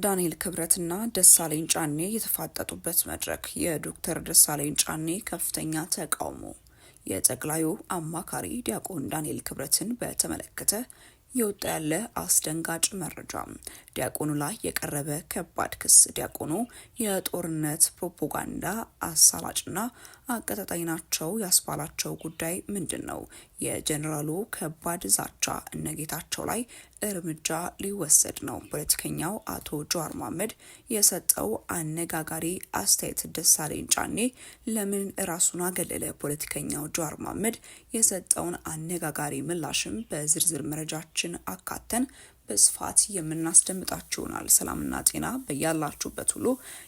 ዳንኤል ክብረትና ደሳለኝ ጫኔ የተፋጠጡበት መድረክ የዶክተር ደሳለኝ ጫኔ ከፍተኛ ተቃውሞ። የጠቅላዩ አማካሪ ዲያቆን ዳንኤል ክብረትን በተመለከተ የወጣ ያለ አስደንጋጭ መረጃ። ዲያቆኑ ላይ የቀረበ ከባድ ክስ። ዲያቆኑ የጦርነት ፕሮፓጋንዳ አሳላጭና አቀጣጣይ ናቸው ያስባላቸው ጉዳይ ምንድን ነው? የጀኔራሉ ከባድ ዛቻ እነጌታቸው ላይ እርምጃ ሊወሰድ ነው። ፖለቲከኛው አቶ ጀዋር መሐመድ የሰጠው አነጋጋሪ አስተያየት። ደሳለኝ ጫኔ ለምን ራሱን አገለለ? ፖለቲከኛው ጀዋር መሐመድ የሰጠውን አነጋጋሪ ምላሽም በዝርዝር መረጃችን አካተን በስፋት የምናስደምጣችሁናል። ሰላምና ጤና በያላችሁበት ሁሉ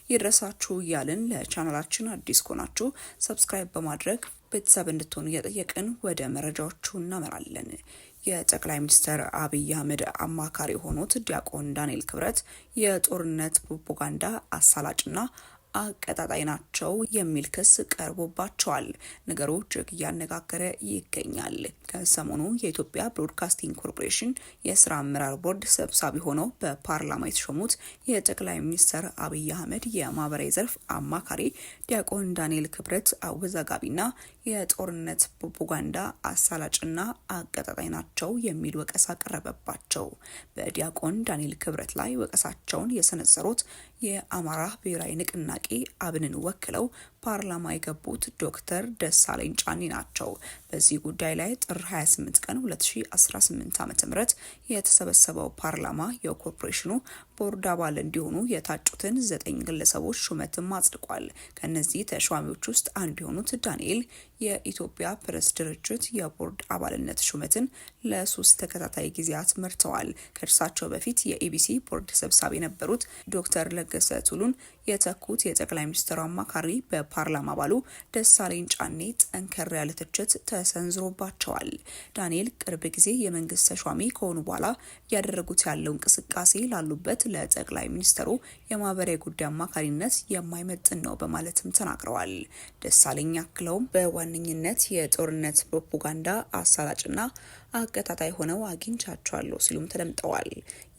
ይድረሳችሁ እያልን ለቻናላችን አዲስ ከሆናችሁ ሰብስክራይብ በማድረግ ቤተሰብ እንድትሆኑ እየጠየቅን ወደ መረጃዎቹ እናመራለን። የጠቅላይ ሚኒስትር አብይ አህመድ አማካሪ የሆኑት ዲያቆን ዳንኤል ክብረት የጦርነት ፕሮፓጋንዳ አሳላጭና አቀጣጣይ ናቸው የሚል ክስ ቀርቦባቸዋል። ነገሩ እጅግ እያነጋገረ ይገኛል። ከሰሞኑ የኢትዮጵያ ብሮድካስቲንግ ኮርፖሬሽን የስራ አመራር ቦርድ ሰብሳቢ ሆነው በፓርላማ የተሾሙት የጠቅላይ ሚኒስትር አብይ አህመድ የማህበራዊ ዘርፍ አማካሪ ዲያቆን ዳንኤል ክብረት አወዛጋቢና የጦርነት ፕሮፓጋንዳ አሳላጭና አቀጣጣይ ናቸው የሚል ወቀሳ ቀረበባቸው። በዲያቆን ዳንኤል ክብረት ላይ ወቀሳቸውን የሰነዘሩት የአማራ ብሔራዊ ንቅናቄ አብንን ወክለው ፓርላማ የገቡት ዶክተር ደሳለኝ ጫኔ ናቸው። በዚህ ጉዳይ ላይ ጥር 28 ቀን 2018 ዓ.ም የተሰበሰበው ፓርላማ የኮርፖሬሽኑ ቦርድ አባል እንዲሆኑ የታጩትን 9 ግለሰቦች ሹመትም አጽድቋል። ከነዚህ ተሿሚዎች ውስጥ አንዱ የሆኑት ዳንኤል የኢትዮጵያ ፕሬስ ድርጅት የቦርድ አባልነት ሹመትን ለ3 ተከታታይ ጊዜያት መርተዋል። ከእርሳቸው በፊት የኢቢሲ ቦርድ ሰብሳቢ የነበሩት ዶክተር ለገሰ ቱሉን የተኩት የጠቅላይ ሚኒስትሩ አማካሪ በፓርላማ አባሉ ደሳለኝ ጫኔ ጠንከር ያለ ትችት ተሰንዝሮባቸዋል። ዳንኤል ቅርብ ጊዜ የመንግስት ተሿሚ ከሆኑ በኋላ ያደረጉት ያለው እንቅስቃሴ ላሉበት ለጠቅላይ ሚኒስትሩ የማህበራዊ ጉዳይ አማካሪነት የማይመጥን ነው በማለትም ተናግረዋል። ደሳለኝ አክለውም በዋነኝነት የጦርነት ፕሮፓጋንዳ አሳላጭና አቀጣጣይ ሆነው አግኝቻቸዋለሁ ሲሉም ተደምጠዋል።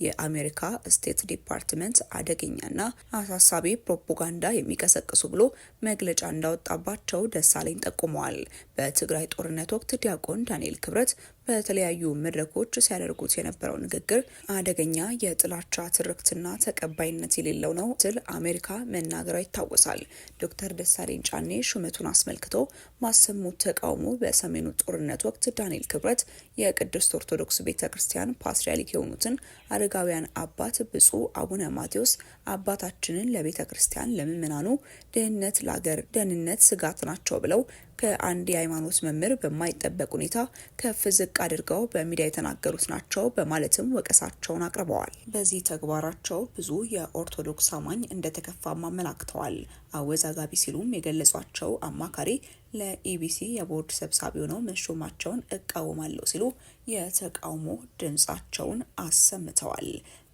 የአሜሪካ ስቴት ዲፓርትመንት አደገኛና አሳሳቢ ፕሮፓጋንዳ የሚቀሰቅሱ ብሎ መግለጫ እንዳወጣባቸው ደሳለኝ ጠቁመዋል። በትግራይ ጦርነት ወቅት ዲያቆን ዳንኤል ክብረት በተለያዩ መድረኮች ሲያደርጉት የነበረው ንግግር አደገኛ የጥላቻ ትርክትና ተቀባይነት የሌለው ነው ስል አሜሪካ መናገሯ ይታወሳል። ዶክተር ደሳለኝ ጫኔ ሹመቱን አስመልክቶ ማሰሙት ተቃውሞ በሰሜኑ ጦርነት ወቅት ዳንኤል ክብረት የቅድስት ኦርቶዶክስ ቤተክርስቲያን ፓትርያርክ የሆኑትን አረጋውያን አባት ብፁዕ አቡነ ማቴዎስ አባታችንን ለቤተክርስቲያን ለምእመናኑ ደህንነት ለአገር ደህንነት ስጋት ናቸው ብለው ከአንድ የሃይማኖት መምህር በማይጠበቅ ሁኔታ ከፍ ዝቅ አድርገው በሚዲያ የተናገሩት ናቸው በማለትም ወቀሳቸውን አቅርበዋል። በዚህ ተግባራቸው ብዙ የኦርቶዶክስ አማኝ እንደተከፋም አመላክተዋል። አወዛጋቢ ሲሉም የገለጿቸው አማካሪ ለኢቢሲ የቦርድ ሰብሳቢ ሆነው መሾማቸውን እቃወማለሁ ሲሉ የተቃውሞ ድምጻቸውን አሰምተዋል።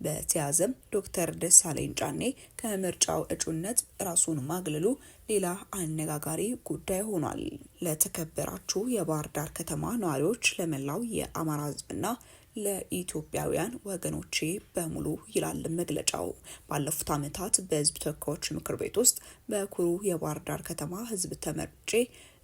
በተያዘም ዶክተር ደሳለኝ ጫኔ ከምርጫው እጩነት ራሱን ማግለሉ ሌላ አነጋጋሪ ጉዳይ ሆኗል። ለተከበራችሁ የባህር ዳር ከተማ ነዋሪዎች፣ ለመላው የአማራ ሕዝብና ለኢትዮጵያውያን ወገኖቼ በሙሉ ይላል መግለጫው። ባለፉት ዓመታት በሕዝብ ተወካዮች ምክር ቤት ውስጥ በኩሩ የባህር ዳር ከተማ ሕዝብ ተመርጬ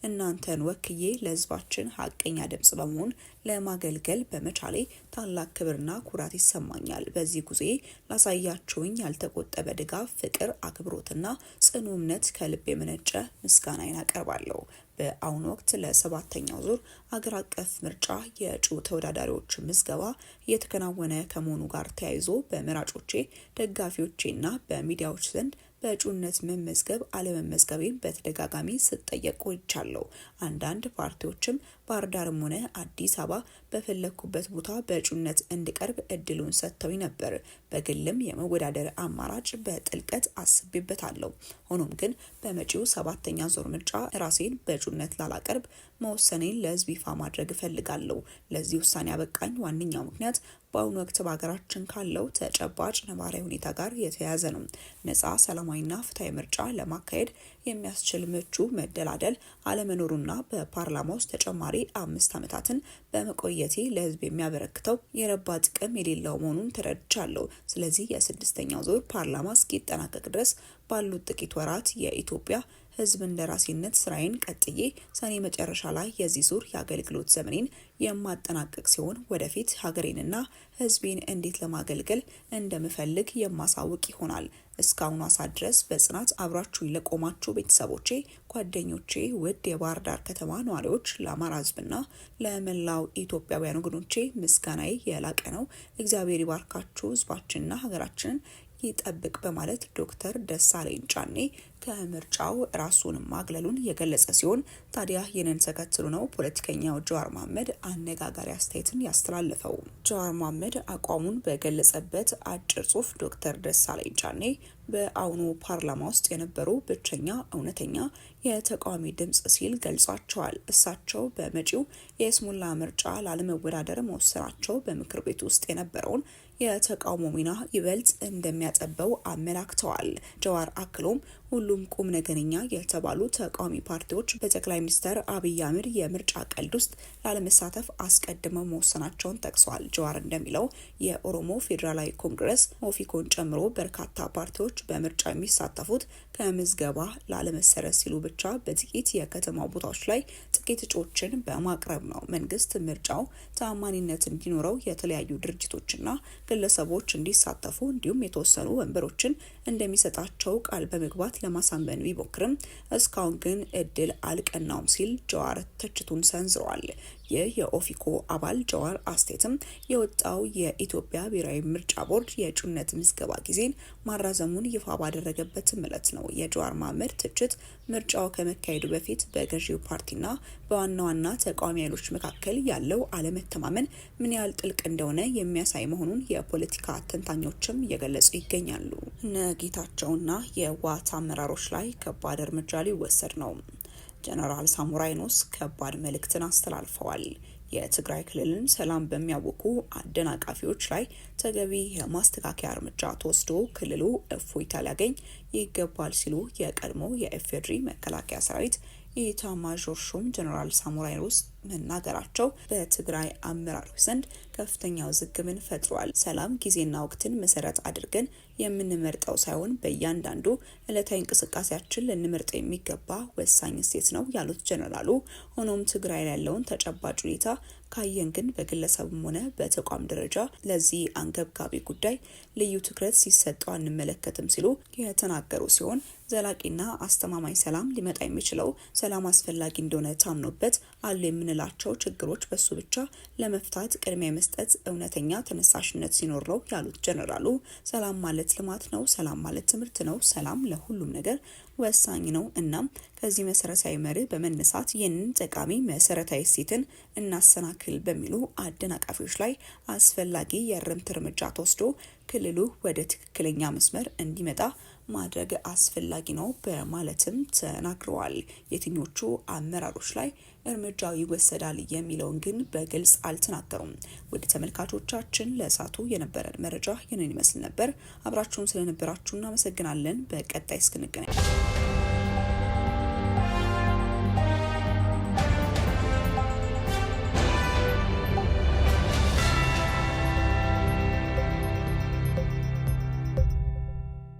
እናንተን ወክዬ ለህዝባችን ሀቀኛ ድምጽ በመሆን ለማገልገል በመቻሌ ታላቅ ክብርና ኩራት ይሰማኛል። በዚህ ጊዜ ላሳያችሁኝ ያልተቆጠበ ድጋፍ፣ ፍቅር፣ አክብሮትና ጽኑ እምነት ከልብ የመነጨ ምስጋናዬን አቀርባለሁ። በአሁኑ ወቅት ለ7ኛው ዙር አገር አቀፍ ምርጫ የእጩ ተወዳዳሪዎች ምዝገባ እየተከናወነ ከመሆኑ ጋር ተያይዞ በመራጮቼ ደጋፊዎቼና በሚዲያዎች ዘንድ በእጩነት መመዝገብ አለመመዝገቤን በተደጋጋሚ ስጠየቅ ቆይቻለሁ። አንዳንድ ፓርቲዎችም ባህር ዳርም ሆነ አዲስ አበባ በፈለኩበት ቦታ በእጩነት እንድቀርብ እድሉን ሰጥተው ነበር። በግልም የመወዳደር አማራጭ በጥልቀት አስቤበታለሁ። ሆኖም ግን በመጪው 7ኛ ዙር ምርጫ ራሴን በእጩነት ላላቀርብ መወሰኔን ለህዝብ ይፋ ማድረግ እፈልጋለሁ። ለዚህ ውሳኔ ያበቃኝ ዋነኛው ምክንያት በአሁኑ ወቅት በሀገራችን ካለው ተጨባጭ ነባራዊ ሁኔታ ጋር የተያያዘ ነው። ነጻ፣ ሰላማዊና ፍትሐዊ ምርጫ ለማካሄድ የሚያስችል ምቹ መደላደል አለመኖሩና በፓርላማ ውስጥ ተጨማሪ 5 ዓመታትን በመቆየቴ ለህዝብ የሚያበረክተው የረባ ጥቅም የሌለው መሆኑን ተረድቻለሁ። ስለዚህ የስድስተኛው ዙር ፓርላማ እስኪጠናቀቅ ድረስ ባሉት ጥቂት ወራት የኢትዮጵያ ህዝብ እንደራሴነት ስራዬን ቀጥዬ ሰኔ መጨረሻ ላይ የዚህ ዙር የአገልግሎት ዘመኔን የማጠናቀቅ ሲሆን ወደፊት ሀገሬንና ህዝቤን እንዴት ለማገልገል እንደምፈልግ የማሳውቅ ይሆናል። እስካሁኗ ሰዓት ድረስ በጽናት አብራችሁ ለቆማችሁ ቤተሰቦቼ፣ ጓደኞቼ፣ ውድ የባህር ዳር ከተማ ነዋሪዎች፣ ለአማራ ህዝብና ለመላው ኢትዮጵያውያን ወገኖቼ ምስጋናዬ የላቀ ነው። እግዚአብሔር ይባርካችሁ፣ ህዝባችንና ሀገራችንን ይጠብቅ በማለት ዶክተር ደሳለኝ ጫኔ ከምርጫው ራሱን ማግለሉን የገለጸ ሲሆን ታዲያ ይህንን ተከትሎ ነው ፖለቲከኛው ጀዋር መሐመድ አነጋጋሪ አስተያየትን ያስተላለፈው። ጀዋር መሐመድ አቋሙን በገለጸበት አጭር ጽሑፍ ዶክተር ደሳለኝ ጫኔ በአሁኑ ፓርላማ ውስጥ የነበሩ ብቸኛ እውነተኛ የተቃዋሚ ድምጽ ሲል ገልጿቸዋል። እሳቸው በመጪው የስሙላ ምርጫ ላለመወዳደር መወሰናቸው በምክር ቤት ውስጥ የነበረውን የተቃውሞ ሚና ይበልጥ እንደሚያጠበው አመላክተዋል። ጀዋር አክሎም ሁሉም ቁም ነገረኛ የተባሉ ተቃዋሚ ፓርቲዎች በጠቅላይ ሚኒስትር አብይ አህመድ የምርጫ ቀልድ ውስጥ ላለመሳተፍ አስቀድመው መወሰናቸውን ጠቅሰዋል። ጀዋር እንደሚለው የኦሮሞ ፌዴራላዊ ኮንግረስ ኦፌኮን ጨምሮ በርካታ ፓርቲዎች በምርጫ የሚሳተፉት ከምዝገባ ላለመሰረዝ ሲሉ ብቻ በጥቂት የከተማ ቦታዎች ላይ ጥቂት እጩዎችን በማቅረብ ነው። መንግስት ምርጫው ተአማኒነት እንዲኖረው የተለያዩ ድርጅቶችና ግለሰቦች እንዲሳተፉ እንዲሁም የተወሰኑ ወንበሮችን እንደሚሰጣቸው ቃል በመግባት ለማሳመን ቢሞክርም እስካሁን ግን እድል አልቀናውም ሲል ጀዋር ትችቱን ሰንዝሯል። ይህ የኦፌኮ አባል ጀዋር አስተያየትም የወጣው የኢትዮጵያ ብሔራዊ ምርጫ ቦርድ የእጩነት ምዝገባ ጊዜን ማራዘሙን ይፋ ባደረገበት ዕለት ነው። የጀዋር መሐመድ ትችት ምርጫው ከመካሄዱ በፊት በገዢው ፓርቲና በዋና ዋና ተቃዋሚ ኃይሎች መካከል ያለው አለመተማመን ምን ያህል ጥልቅ እንደሆነ የሚያሳይ መሆኑን የፖለቲካ ተንታኞችም እየገለጹ ይገኛሉ። እነ ጌታቸውና የህወሓት አመራሮች ላይ ከባድ እርምጃ ሊወሰድ ነው። ጀነራል ሳሞራ የኑስ ከባድ መልእክትን አስተላልፈዋል። የትግራይ ክልልን ሰላም በሚያውኩ አደናቃፊዎች ላይ ተገቢ የማስተካከያ እርምጃ ተወስዶ ክልሉ እፎይታ ሊያገኝ ይገባል ሲሉ የቀድሞ የኢፌዴሪ መከላከያ ሰራዊት ኢታማዦር ሹም ጀነራል ሳሞራ የኑስ መናገራቸው በትግራይ አመራሮች ዘንድ ከፍተኛ ውዝግብን ፈጥሯል። ሰላም ጊዜና ወቅትን መሰረት አድርገን የምንመርጠው ሳይሆን በእያንዳንዱ ዕለታዊ እንቅስቃሴያችን ልንመርጥ የሚገባ ወሳኝ እሴት ነው ያሉት ጀነራሉ፣ ሆኖም ትግራይ ያለውን ተጨባጭ ሁኔታ ካየን ግን በግለሰብም ሆነ በተቋም ደረጃ ለዚህ አንገብጋቢ ጉዳይ ልዩ ትኩረት ሲሰጠው አንመለከትም ሲሉ የተናገሩ ሲሆን ዘላቂና አስተማማኝ ሰላም ሊመጣ የሚችለው ሰላም አስፈላጊ እንደሆነ ታምኖበት አሉ የምንላቸው ችግሮች በሱ ብቻ ለመፍታት ቅድሚያ መስጠት እውነተኛ ተነሳሽነት ሲኖር ነው ያሉት ጀነራሉ፣ ሰላም ማለት ልማት ነው፣ ሰላም ማለት ትምህርት ነው፣ ሰላም ለሁሉም ነገር ወሳኝ ነው። እናም ከዚህ መሰረታዊ መርህ በመነሳት ይህንን ጠቃሚ መሰረታዊ እሴትን እናሰናክል በሚሉ አደናቃፊዎች ላይ አስፈላጊ የእርምት እርምጃ ተወስዶ ክልሉ ወደ ትክክለኛ መስመር እንዲመጣ ማድረግ አስፈላጊ ነው በማለትም ተናግረዋል። የትኞቹ አመራሮች ላይ እርምጃው ይወሰዳል የሚለውን ግን በግልጽ አልተናገሩም። ወደ ተመልካቾቻችን ለእሳቱ የነበረን መረጃ ይህንን ይመስል ነበር። አብራችሁን ስለነበራችሁ እናመሰግናለን። በቀጣይ እስክንገናኝ